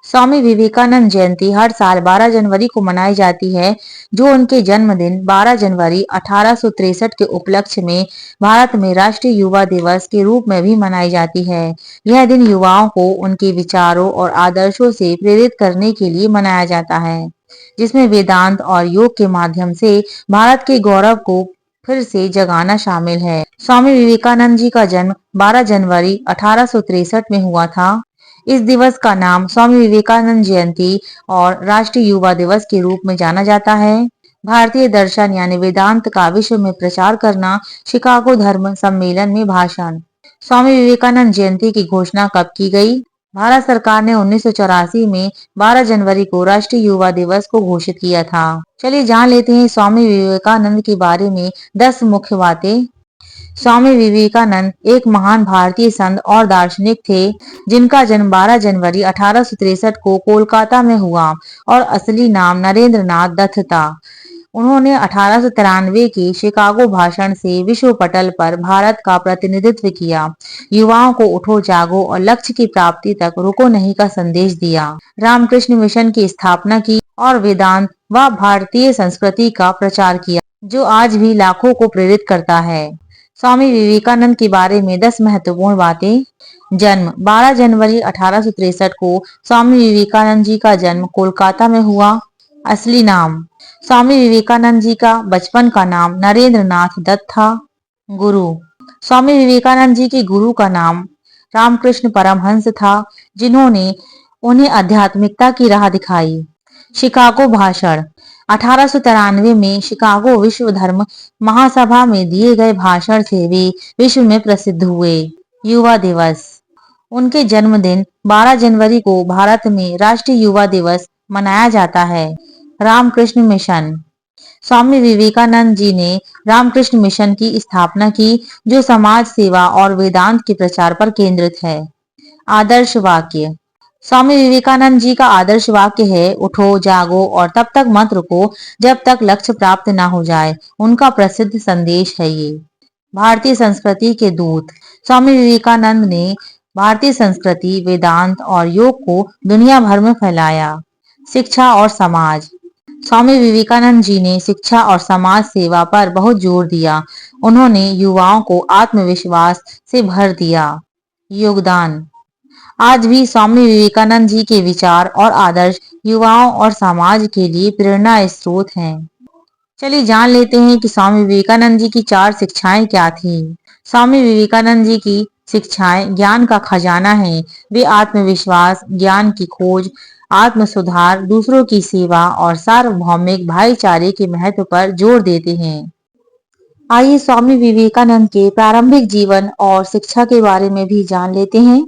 स्वामी विवेकानंद जयंती हर साल 12 जनवरी को मनाई जाती है, जो उनके जन्मदिन 12 जनवरी 1863 के उपलक्ष्य में भारत में राष्ट्रीय युवा दिवस के रूप में भी मनाई जाती है। यह दिन युवाओं को उनके विचारों और आदर्शों से प्रेरित करने के लिए मनाया जाता है, जिसमें वेदांत और योग के माध्यम से भारत के गौरव को फिर से जगाना शामिल है। स्वामी विवेकानंद जी का जन्म 12 जनवरी 1863 में हुआ था। इस दिवस का नाम स्वामी विवेकानंद जयंती और राष्ट्रीय युवा दिवस के रूप में जाना जाता है। भारतीय दर्शन यानी वेदांत का विश्व में प्रचार करना, शिकागो धर्म सम्मेलन में भाषण। स्वामी विवेकानंद जयंती की घोषणा कब की गई? भारत सरकार ने 1984 में 12 जनवरी को राष्ट्रीय युवा दिवस को घोषित किया था। चलिए जान लेते हैं स्वामी विवेकानंद के बारे में 10 मुख्य बातें। स्वामी विवेकानंद एक महान भारतीय संत और दार्शनिक थे, जिनका जन्म 12 जनवरी 1863 को कोलकाता में हुआ और असली नाम नरेंद्र नाथ दत्त था। उन्होंने 1893 के शिकागो भाषण से विश्व पटल पर भारत का प्रतिनिधित्व किया, युवाओं को उठो जागो और लक्ष्य की प्राप्ति तक रुको नहीं का संदेश दिया। रामकृष्ण मिशन की स्थापना की और वेदांत व भारतीय संस्कृति का प्रचार किया, जो आज भी लाखों को प्रेरित करता है। स्वामी विवेकानंद के बारे में 10 महत्वपूर्ण बातें। जन्म 12 जनवरी 1863 को स्वामी विवेकानंद जी का जन्म कोलकाता में हुआ। असली नाम स्वामी विवेकानंद जी का बचपन का नाम नरेंद्र नाथ दत्त था। गुरु स्वामी विवेकानंद जी के गुरु का नाम रामकृष्ण परमहंस था, जिन्होंने उन्हें आध्यात्मिकता की राह दिखाई। शिकागो भाषण 1893 में शिकागो विश्व धर्म महासभा में दिए गए भाषण से वे विश्व में प्रसिद्ध हुए। युवा दिवस उनके जन्मदिन 12 जनवरी को भारत में राष्ट्रीय युवा दिवस मनाया जाता है। रामकृष्ण मिशन स्वामी विवेकानंद जी ने रामकृष्ण मिशन की स्थापना की, जो समाज सेवा और वेदांत के प्रचार पर केंद्रित है। आदर्श वाक्य स्वामी विवेकानंद जी का आदर्श वाक्य है, उठो जागो और तब तक मत रुको जब तक लक्ष्य प्राप्त ना हो जाए। उनका प्रसिद्ध संदेश है ये। भारतीय संस्कृति के दूत स्वामी विवेकानंद ने भारतीय संस्कृति, वेदांत और योग को दुनिया भर में फैलाया। शिक्षा और समाज स्वामी विवेकानंद जी ने शिक्षा और समाज सेवा पर बहुत जोर दिया। उन्होंने युवाओं को आत्मविश्वास से भर दिया। योगदान आज भी स्वामी विवेकानंद जी के विचार और आदर्श युवाओं और समाज के लिए प्रेरणा स्रोत हैं। चलिए जान लेते हैं कि स्वामी विवेकानंद जी की 4 शिक्षाएं क्या थी। स्वामी विवेकानंद जी की शिक्षाएं ज्ञान का खजाना है। वे आत्मविश्वास, ज्ञान की खोज, आत्म सुधार, दूसरों की सेवा और सार्वभौमिक भाईचारे के महत्व पर जोर देते हैं। आइए स्वामी विवेकानंद के प्रारंभिक जीवन और शिक्षा के बारे में भी जान लेते हैं।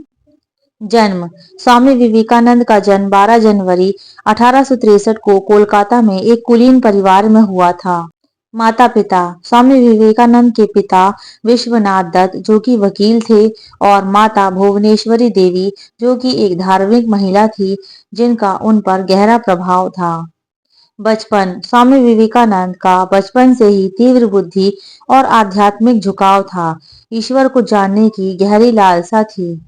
जन्म स्वामी विवेकानंद का जन्म 12 जनवरी 1863 को कोलकाता में एक कुलीन परिवार में हुआ था। माता पिता स्वामी विवेकानंद के पिता विश्वनाथ दत्त, जो कि वकील थे, और माता भुवनेश्वरी देवी, जो कि एक धार्मिक महिला थी, जिनका उन पर गहरा प्रभाव था। बचपन स्वामी विवेकानंद का बचपन से ही तीव्र बुद्धि और आध्यात्मिक झुकाव था। ईश्वर को जानने की गहरी लालसा थी।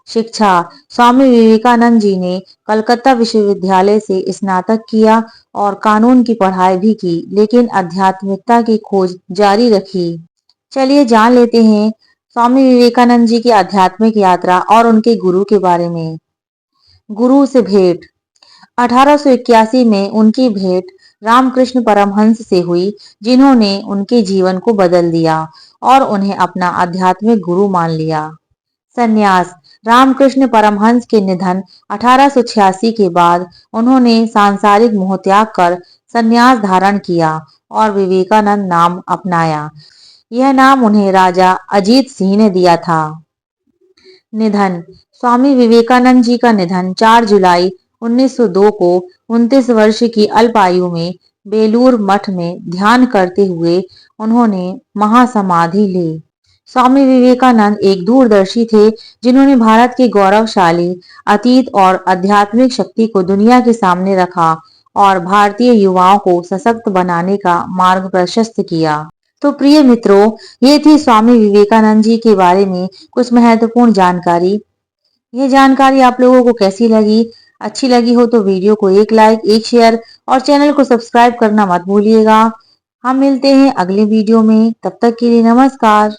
शिक्षा स्वामी विवेकानंद जी ने कलकत्ता विश्वविद्यालय से स्नातक किया और कानून की पढ़ाई भी की, लेकिन आध्यात्मिकता की खोज जारी रखी। चलिए जान लेते हैं स्वामी विवेकानंद जी की आध्यात्मिक यात्रा और उनके गुरु के बारे में। गुरु से भेंट 1881 में उनकी भेंट रामकृष्ण परमहंस से हुई, जिन्होंने उनके जीवन को बदल दिया और उन्हें अपना आध्यात्मिक गुरु मान लिया। संन्यास रामकृष्ण परमहंस के निधन 1886 के बाद उन्होंने सांसारिक मोह त्याग कर संन्यास धारण किया और विवेकानंद नाम अपनाया। यह नाम उन्हें राजा अजीत सिंह ने दिया था। निधन स्वामी विवेकानंद जी का निधन 4 जुलाई 1902 को 29 वर्ष की अल्प आयु में बेलूर मठ में ध्यान करते हुए उन्होंने महासमाधि ली। स्वामी विवेकानंद एक दूरदर्शी थे, जिन्होंने भारत के गौरवशाली अतीत और आध्यात्मिक शक्ति को दुनिया के सामने रखा और भारतीय युवाओं को सशक्त बनाने का मार्ग प्रशस्त किया। तो प्रिय मित्रों, ये थी स्वामी विवेकानंद जी के बारे में कुछ महत्वपूर्ण जानकारी। ये जानकारी आप लोगों को कैसी लगी? अच्छी लगी हो तो वीडियो को एक लाइक, एक शेयर और चैनल को सब्सक्राइब करना मत भूलिएगा। हम मिलते हैं अगले वीडियो में, तब तक के लिए नमस्कार।